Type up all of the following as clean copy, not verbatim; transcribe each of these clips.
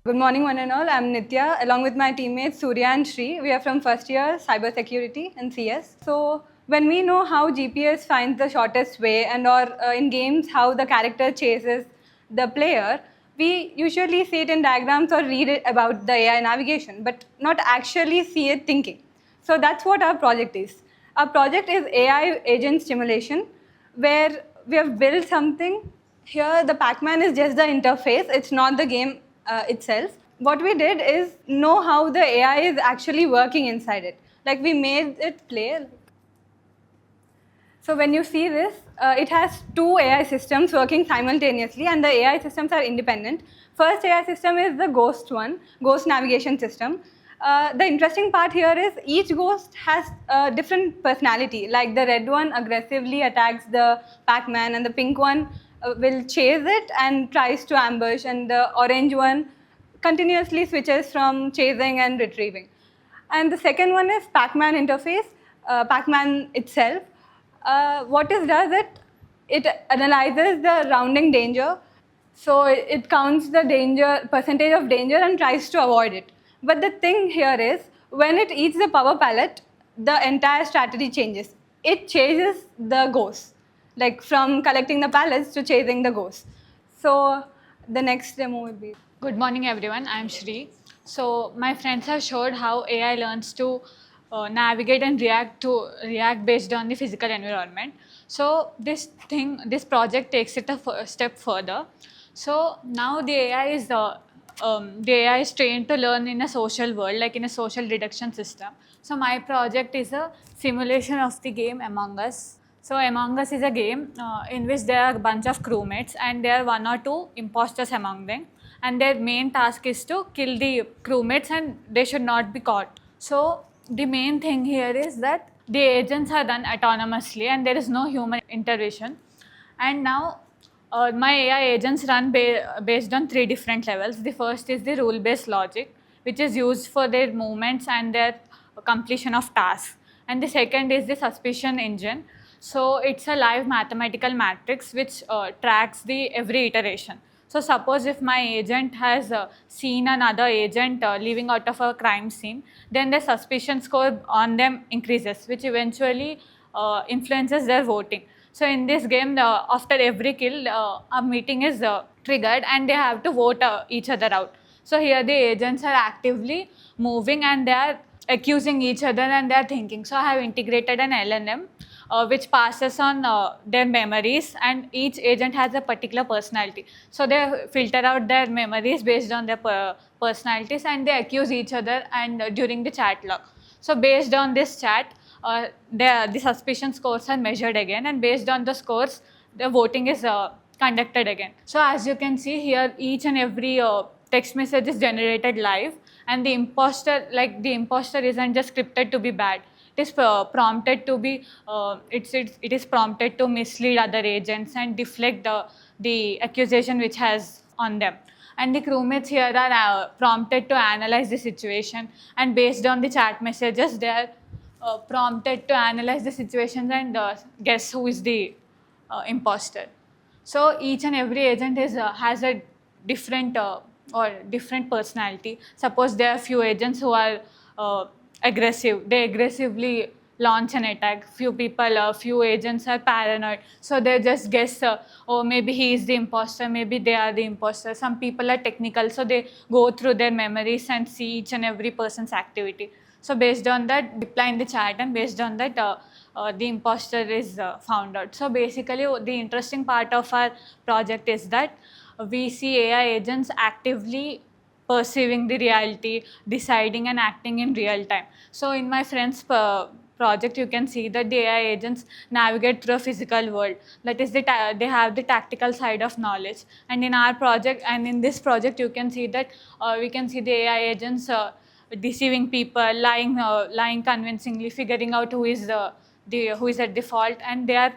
Good morning, one and all. I'm Nitya, along with my teammates Surya and Shri. We are from first year cybersecurity and CS. So when we know how GPS finds the shortest way, and or in games how the character chases the player, we usually see it in diagrams or read it about the AI navigation, but not actually see it thinking. So that's what our project is. Our project is AI agent stimulation, where we have built something. Here, the Pac-Man is just the interface. It's not the game itself. What we did is know how the AI is actually working inside it. Like we made it play. So when you see this, it has two AI systems working simultaneously, and the AI systems are independent. First AI system is the Ghost one, Ghost navigation system. The interesting part here is each ghost has a different personality. Like the red one aggressively attacks the Pac-Man, and the pink one will chase it and tries to ambush, and the orange one continuously switches from chasing and retrieving. And the second one is Pac-Man interface, Pac-Man itself. What it does, it analyzes the rounding danger. So it counts the danger, percentage of danger, and tries to avoid it. But the thing here is, when it eats the power pellet, the entire strategy changes. It chases the ghost, like from collecting the pellets to chasing the ghost. So the next demo will be. Good morning, everyone. I'm Shri. So my friends have showed how AI learns to navigate and react based on the physical environment. So this project takes it a step further. So now the AI is trained to learn in a social world, like in a social deduction system. So my project is a simulation of the game Among Us. So Among Us is a game in which there are a bunch of crewmates, and there are one or two imposters among them, and their main task is to kill the crewmates, and they should not be caught. So the main thing here is that the agents are done autonomously and there is no human intervention. And now my AI agents run based on three different levels. The first is the rule-based logic, which is used for their movements and their completion of tasks. And the second is the suspicion engine. So it's a live mathematical matrix which tracks the every iteration. So suppose if my agent has seen another agent leaving out of a crime scene, then the suspicion score on them increases, which eventually influences their voting. So in this game, after every kill, a meeting is triggered and they have to vote each other out. So here the agents are actively moving and they are accusing each other and they are thinking. So I have integrated an LNM which passes on their memories, and each agent has a particular personality. So they filter out their memories based on their personalities and they accuse each other and during the chat log. So based on this chat, the suspicion scores are measured again, and based on the scores, the voting is conducted again. So as you can see here, each and every text message is generated live, and the imposter isn't just scripted to be bad. It is prompted to be it is prompted to mislead other agents and deflect the accusation which has on them. And the crewmates here are prompted to analyze the situation, and based on the chat messages they are prompted to analyze the situations and guess who is the imposter. So each and every agent has a different different personality. Suppose there are few agents who are aggressive. They aggressively launch an attack. Few agents are paranoid. So they just guess, oh, maybe he is the imposter, maybe they are the imposter. Some people are technical, so they go through their memories and see each and every person's activity. So based on that, reply in the chat, and based on that, the imposter is found out. So basically, the interesting part of our project is that we see AI agents actively perceiving the reality, deciding and acting in real time. So in my friend's project, you can see that the AI agents navigate through a physical world. That is, they have the tactical side of knowledge. And in our project, and in this project, you can see that we can see the AI agents deceiving people, lying convincingly, figuring out who is at the fault, and they are.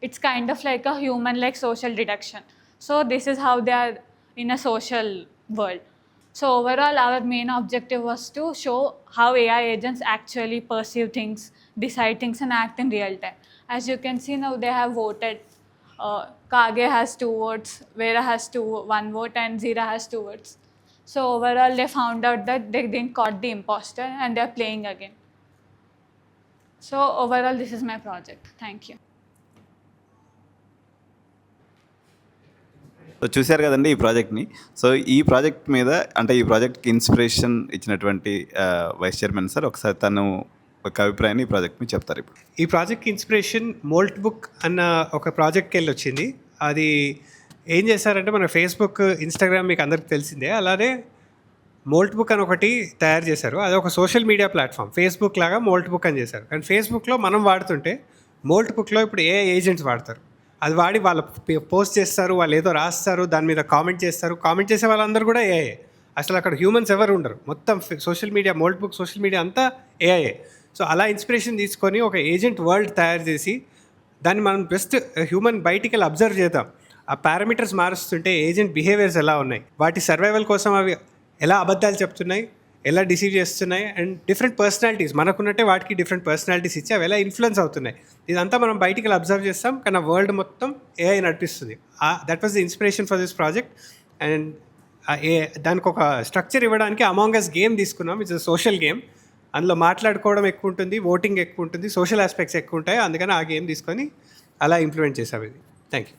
It's kind of like a human-like social deduction. So this is how they are in a social world. So overall, our main objective was to show how AI agents actually perceive things, decide things, and act in real time. As you can see now, they have voted. Kage has 2 votes, Vera has 1 vote, and Zira has 2 votes. So overall, they found out that they didn't caught the imposter, and they are playing again. So overall, this is my project. Thank you. So చూశారు కదండి ఈ ప్రాజెక్ట్ని. So ఈ project మీద అంటే ఈ ప్రాజెక్ట్కి inspiration ఇచ్చినటువంటి వైస్ చైర్మన్ సార్ ఒకసారి తను ఒక అభిప్రాయాన్ని ఈ ప్రాజెక్ట్ మీద చెప్తారు ఇప్పుడు. ఈ ప్రాజెక్ట్కి ఇన్స్పిరేషన్ మోల్ట్ బుక్ అన్న ఒక ప్రాజెక్ట్కి వెళ్ళి వచ్చింది. అది ఏం చేశారంటే మన ఫేస్బుక్, ఇన్స్టాగ్రామ్ మీకు అందరికి తెలిసిందే. అలానే మోల్ట్ బుక్ అని ఒకటి తయారు చేశారు. అది ఒక సోషల్ మీడియా ప్లాట్ఫామ్. ఫేస్బుక్ లాగా మోల్ట్ బుక్ అని చేశారు. కానీ ఫేస్బుక్లో మనం వాడుతుంటే మోల్ట్ బుక్లో ఇప్పుడు ఏ ఏజెంట్స్ వాడతారు. అది వాడి వాళ్ళు పోస్ట్ చేస్తారు, వాళ్ళు ఏదో రాస్తారు, దాని మీద కామెంట్ చేస్తారు. కామెంట్ చేసే వాళ్ళందరూ కూడా ఏఐ. అసలు అక్కడ హ్యూమన్స్ ఎవరు ఉండరు. మొత్తం social media, moult book social media అంతా ఏఐ. సో అలా ఇన్స్పిరేషన్ తీసుకొని ఒక ఏజెంట్ వరల్డ్ తయారు చేసి దాన్ని మనం బెస్ట్ హ్యూమన్ బయటికి వెళ్ళి అబ్జర్వ్ చేద్దాం. ఆ పారామీటర్స్ మారుస్తుంటే ఏజెంట్ బిహేవియర్స్ ఎలా ఉన్నాయి, వాటి సర్వైవల్ కోసం అవి ఎలా అబద్ధాలు చెప్తున్నాయి, ఎలా డిసీవ్ చేస్తున్నాయి, అండ్ డిఫరెంట్ పర్సనాలిటీస్ మనకున్నట్టే వాటికి డిఫరెంట్ పర్సనాలిటీస్ ఇచ్చి అవి ఎలా ఇన్ఫ్లుయెన్స్ అవుతున్నాయి, ఇదంతా మనం బయటికి వెళ్ళి అబ్జర్వ్ చేస్తాం. కానీ వరల్డ్ మొత్తం ఏఐ నడిపిస్తుంది. That was the inspiration for this project. And దానికి ఒక స్ట్రక్చర్ ఇవ్వడానికి అమాంగ్ అస్ గేమ్ తీసుకున్నాం. It's a social game. అందులో మాట్లాడుకోవడం ఎక్కువ ఉంటుంది, ఓటింగ్ ఎక్కువ ఉంటుంది, సోషల్ ఆస్పెక్ట్స్ ఎక్కువ ఉంటాయి. అందుకని ఆ గేమ్ తీసుకొని అలా ఇంప్లిమెంట్ చేసాం ఇది. Thank you.